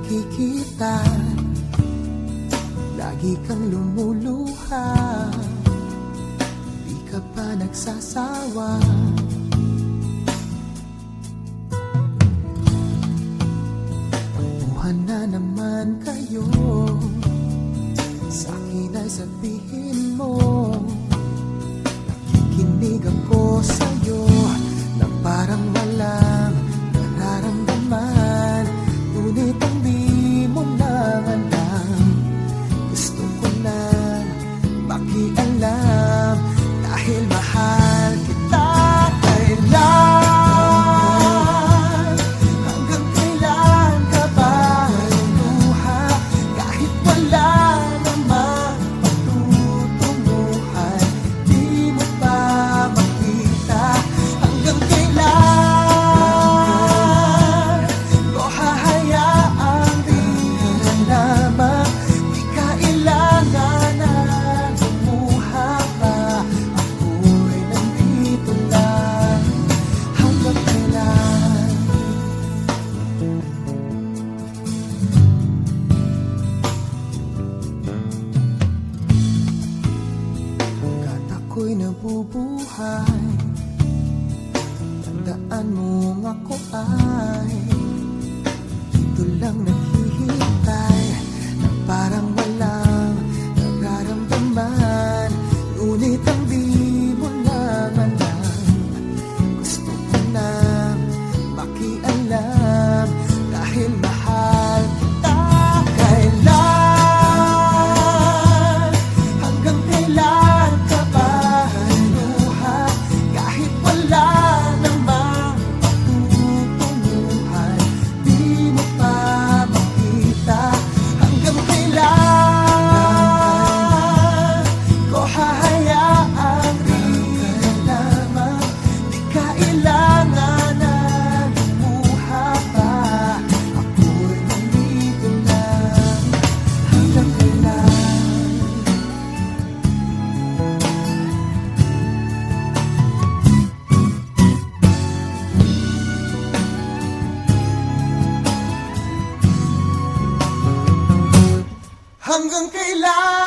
nakikita, lagi kang lumuluha, di ka pa nagsasawa. Takbuhan na naman kayo, sa'kin ay sabihin mo. Nakikinig ako sa'yo na parang walang nararamdaman, ngunit ang di mo naman alam. Gusto ko lang makialam, dahil mahal kita. Kailan, hanggang kailan ka ba luluha, kahit wala namang patutunguhan? Di mo pa makita hanggang kailan ko hahayaang di ka lamang. Di kailangan na lumuha pa, ako'y nandito lang hanggang kailan. Hanggat ako'y nabubuhay, tandaan mong ako ay dito lang naghihintay, na parang walang nararamdaman, ngunit ang di mo naman alam. Gusto ko nang makialam, dahil mahal kita. Kailan, hanggang kailan ka ba luluha, kahit wala namang patutunguhan? Di mo pa makita hanggang kailan ko hahayaang di ka lamang. Di kailangan na lumuha pa, ako'y nandito lang hanggang kailan. Hanggang kailan